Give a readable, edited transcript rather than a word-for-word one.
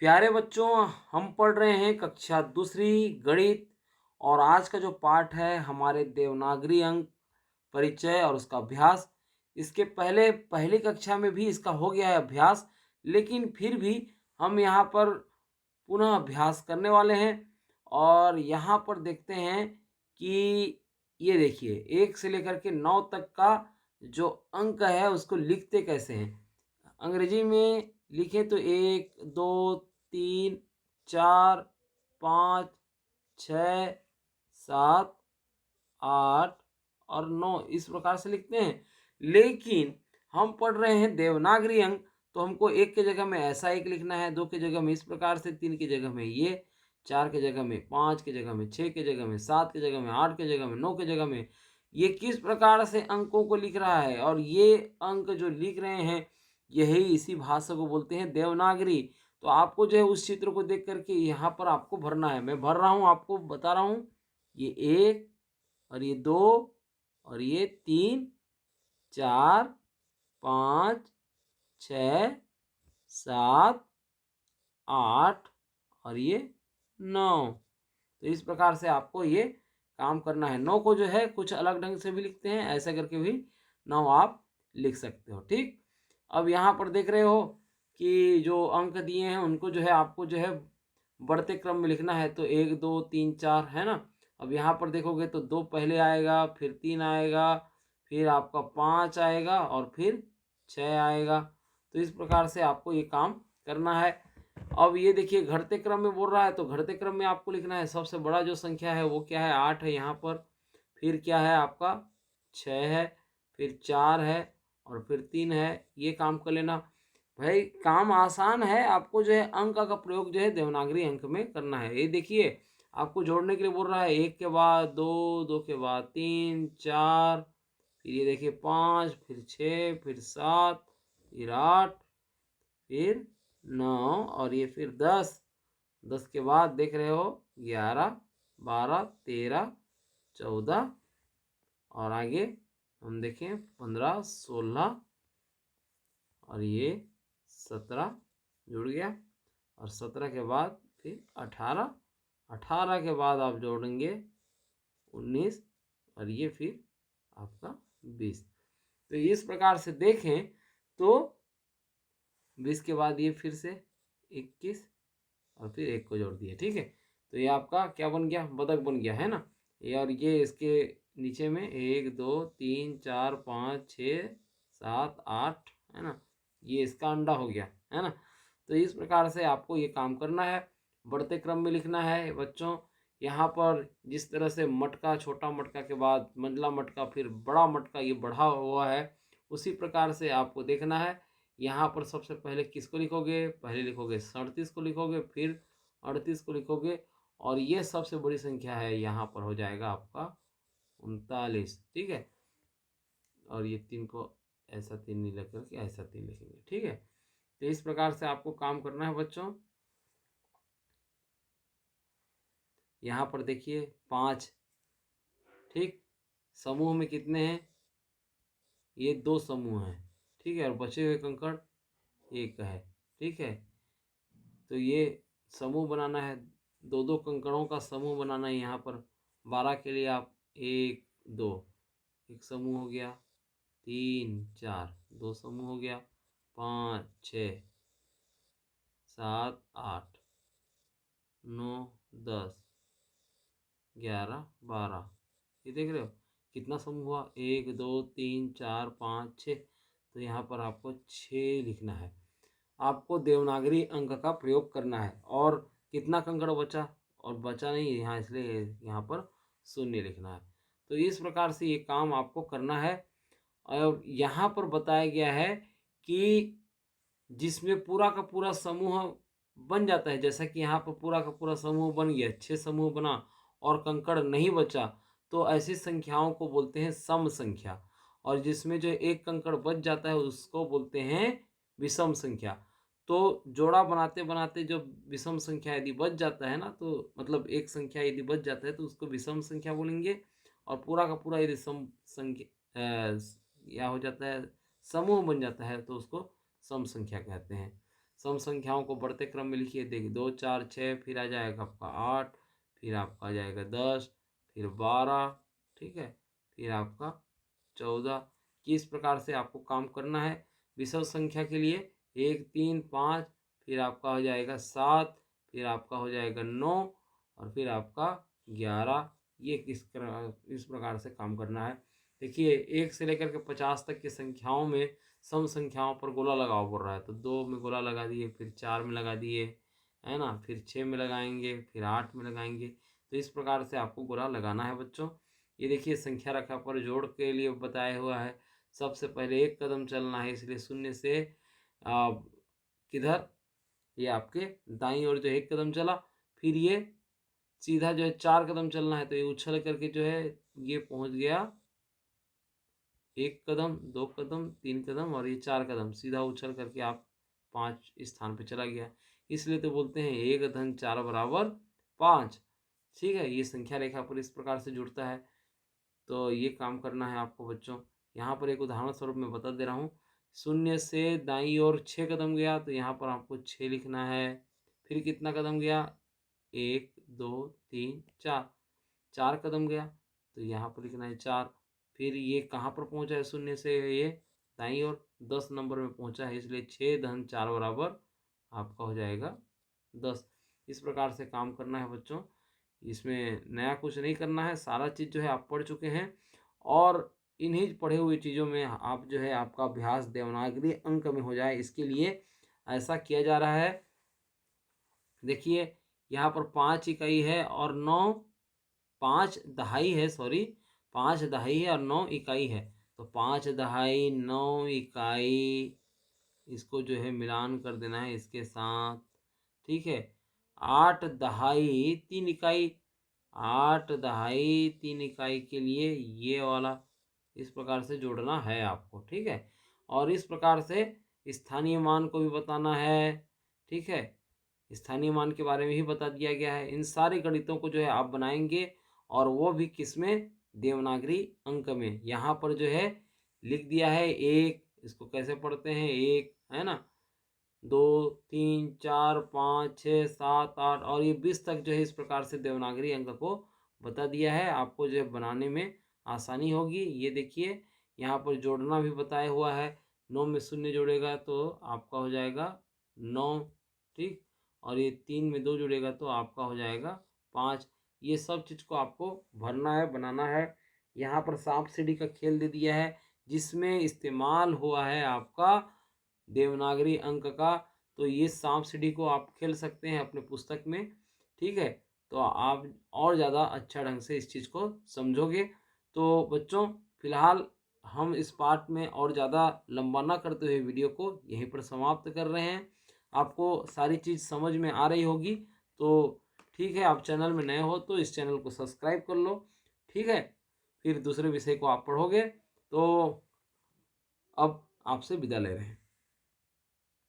प्यारे बच्चों, हम पढ़ रहे हैं कक्षा दूसरी गणित। और आज का जो पाठ है हमारे देवनागरी अंक परिचय और उसका अभ्यास। इसके पहले पहली कक्षा में भी इसका हो गया है अभ्यास, लेकिन फिर भी हम यहाँ पर पुनः अभ्यास करने वाले हैं। और यहाँ पर देखते हैं कि ये देखिए 1 से लेकर के 9 तक का जो अंक है उसको लिखते कैसे हैं। अंग्रेजी में लिखें तो 1, 2, 3, 4, 5, 6, 7, 8 और 9 इस प्रकार से लिखते हैं। लेकिन हम पढ़ रहे हैं देवनागरी अंक, तो हमको 1 की जगह में ऐसा 1 लिखना है, 2 की जगह में इस प्रकार से, 3 की जगह में ये, 4 की जगह में, 5 की जगह में, 6 की जगह में, 7 की जगह में, 8 की जगह में, 9 की जगह में। ये किस प्रकार से अंकों को लिख रहा है, और ये अंक जो लिख रहे हैं यही इसी भाषा को बोलते हैं देवनागरी। तो आपको जो है उस चित्र को देख करके यहाँ पर आपको भरना है। मैं भर रहा हूँ, आपको बता रहा हूँ। ये 1 और ये 2 और ये 3, 4, 5, 6, 7, 8 और ये 9। तो इस प्रकार से आपको ये काम करना है। 9 को जो है कुछ अलग ढंग से भी लिखते हैं, ऐसा करके भी 9 आप लिख सकते हो। ठीक। अब यहाँ पर देख रहे हो कि जो अंक दिए हैं उनको जो है आपको जो है बढ़ते क्रम में लिखना है। तो 1, 2, 3, 4 है ना। अब यहाँ पर देखोगे तो 2 पहले आएगा, फिर 3 आएगा, फिर आपका 5 आएगा और फिर 6 आएगा। तो इस प्रकार से आपको ये काम करना है। अब ये देखिए घटते क्रम में बोल रहा है, तो घटते क्रम में आपको लिखना है सबसे बड़ा जो संख्या है वो क्या है, 8 है यहाँ पर। फिर क्या है आपका 6 है, फिर 4 है और फिर 3 है। ये काम कर लेना भाई। काम आसान है, आपको जो है अंक का प्रयोग जो है देवनागरी अंक में करना है। ये देखिए आपको जोड़ने के लिए बोल रहा है, 1 के बाद 2, 2 के बाद 3, 4, फिर ये देखिए 5, फिर 6, फिर 7, फिर 8, फिर 9 और ये फिर 10। 10 के बाद देख रहे हो 11, 12, 13, 14 और आगे हम देखें 15, 16 और ये 17 जुड़ गया। और 17 के बाद फिर 18, 18 के बाद आप जोड़ेंगे 19 और ये फिर आपका 20। तो इस प्रकार से देखें तो 20 के बाद ये फिर से 21 और फिर 1 को जोड़ दिए। ठीक है। तो ये आपका क्या बन गया, बतख बन गया है ना। ये और ये इसके नीचे में 1, 2, 3, 4, 5, 6, 7, 8 है ना। ये इसका अंडा हो गया है ना। तो इस प्रकार से आपको ये काम करना है, बढ़ते क्रम में लिखना है बच्चों। यहाँ पर जिस तरह से मटका, छोटा मटका के बाद मंझला मटका, फिर बड़ा मटका, ये बढ़ा हुआ है, उसी प्रकार से आपको देखना है। यहाँ पर सबसे पहले किसको लिखोगे, पहले लिखोगे 37 को लिखोगे, फिर 38 को लिखोगे और ये सबसे बड़ी संख्या है, यहाँ पर हो जाएगा आपका 39। ठीक है। और ये 3 को ऐसा 3 नहीं लिख करके ऐसा 3 लिखेंगे। ठीक है। तो इस प्रकार से आपको काम करना है बच्चों। यहाँ पर देखिए 5। ठीक। समूह में कितने हैं, ये 2 समूह हैं। ठीक है। और बचे हुए कंकड़ 1 है। ठीक है। तो ये समूह बनाना है, 2-2 कंकड़ों का समूह बनाना है। यहाँ पर 12 के लिए आप 1, 2 एक समूह हो गया, 3, 4 2 समूह हो गया, 5, 6, 7, 8, 9, 10, 11, 12। ये देख रहे हो कितना समूह हुआ, 1, 2, 3, 4, 5, 6। तो यहाँ पर आपको 6 लिखना है। आपको देवनागरी अंक का प्रयोग करना है। और कितना कंकड़ बचा, और बचा नहीं यहाँ, इसलिए यहाँ पर 0 लिखना है। तो इस प्रकार से ये काम आपको करना है। और यहाँ पर बताया गया है कि जिसमें पूरा का पूरा समूह बन जाता है, जैसा कि यहाँ पर पूरा का पूरा समूह बन गया, 6 समूह बना और कंकड़ नहीं बचा, तो ऐसी संख्याओं को बोलते हैं सम संख्या। और जिसमें जो एक कंकड़ बच जाता है उसको बोलते हैं विषम संख्या। तो जोड़ा बनाते बनाते जो विषम संख्या यदि बच जाता है ना, तो मतलब एक संख्या यदि बच जाता है तो उसको विषम संख्या बोलेंगे। और पूरा का पूरा यदि सम संख्या या हो जाता है, समूह बन जाता है, तो उसको सम संख्या कहते हैं। सम संख्याओं को बढ़ते क्रम में लिखिए। देखिए 2 4 6, फिर आ जाएगा आपका 8, फिर आपका आ जाएगा 10, फिर 12, ठीक है, फिर आपका 14। किस प्रकार से आपको काम करना है विषम संख्या के लिए 1 3 5, फिर आपका हो जाएगा 7, फिर आपका हो जाएगा 9 और फिर आपका 11। ये इस प्रकार से काम करना है। देखिए 1 से लेकर के 50 तक की संख्याओं में सम संख्याओं पर गोला लगाओ बोल रहा है, तो 2 में गोला लगा दिए, फिर 4 में लगा दिए, है ना, फिर 6 में लगाएंगे, फिर 8 में लगाएंगे। तो इस प्रकार से आपको गोला लगाना है बच्चों। ये देखिए संख्या रेखा पर जोड़ के लिए बताया हुआ है। सबसे पहले 1 कदम चलना है, इसलिए शून्य से किधर, ये आपके दाईं ओर जो 1 कदम चला, फिर ये सीधा जो है 4 कदम चलना है, तो ये उछल करके जो है ये पहुंच गया 1 कदम, 2 कदम, 3 कदम और ये 4 कदम, सीधा उछल करके आप 5 स्थान पे चला गया। इसलिए तो बोलते हैं 1 धन 4 बराबर 5। ठीक है, ये संख्या रेखा पर इस प्रकार से जुड़ता है। तो ये काम करना है आपको बच्चों। यहाँ पर एक उदाहरण स्वरूप मैं बता दे रहा हूँ। शून्य से दाईं ओर 6 कदम गया, तो यहाँ पर आपको 6 लिखना है। फिर कितना कदम गया, 1 2 3 4, 4 कदम गया, तो यहाँ पर लिखना है 4। फिर ये कहाँ पर पहुँचा है, शून्य से ये दाईं ओर 10 नंबर में पहुँचा है, इसलिए 6 धन 4 बराबर आपका हो जाएगा 10। इस प्रकार से काम करना है बच्चों। इसमें नया कुछ नहीं करना है, सारा चीज़ जो है आप पढ़ चुके हैं और इन्हीं पढ़े हुए चीज़ों में आप जो है आपका अभ्यास देवनागरी अंक में हो जाए, इसके लिए ऐसा किया जा रहा है। देखिए यहाँ पर 5 इकाई है और 9, 5 दहाई है, सॉरी 5 दहाई है और 9 इकाई है, तो 5 दहाई 9 इकाई, इसको जो है मिलान कर देना है इसके साथ, ठीक है। 8 दहाई 3 इकाई, 8 दहाई 3 इकाई के लिए ये वाला इस प्रकार से जोड़ना है आपको, ठीक है। और इस प्रकार से स्थानीय मान को भी बताना है, ठीक है। स्थानीय मान के बारे में ही बता दिया गया है। इन सारे गणितों को जो है आप बनाएंगे और वो भी किसमें, देवनागरी अंक में। यहाँ पर जो है लिख दिया है 1, इसको कैसे पढ़ते हैं, 1 है ना, 2 3 4 5 6 7 8 और ये 20 तक जो है इस प्रकार से देवनागरी अंक को बता दिया है। आपको जो है बनाने में आसानी होगी। ये देखिए यहाँ पर जोड़ना भी बताया हुआ है। 9 में 0 जोड़ेगा तो आपका हो जाएगा 9, ठीक, और ये 3 में 2 जुड़ेगा तो आपका हो जाएगा 5। ये सब चीज़ को आपको भरना है, बनाना है। यहाँ पर सांप सीढ़ी का खेल दे दिया है, जिसमें इस्तेमाल हुआ है आपका देवनागरी अंक का। तो ये सांप सीढ़ी को आप खेल सकते हैं अपने पुस्तक में, ठीक है। तो आप और ज़्यादा अच्छा ढंग से इस चीज़ को समझोगे। तो बच्चों फिलहाल हम इस पार्ट में और ज़्यादा लंबा ना करते हुए वीडियो को यहीं पर समाप्त कर रहे हैं। आपको सारी चीज़ समझ में आ रही होगी, तो ठीक है, आप चैनल में नए हो तो इस चैनल को सब्सक्राइब कर लो, ठीक है। फिर दूसरे विषय को आप पढ़ोगे। तो अब आपसे विदा ले रहे हैं।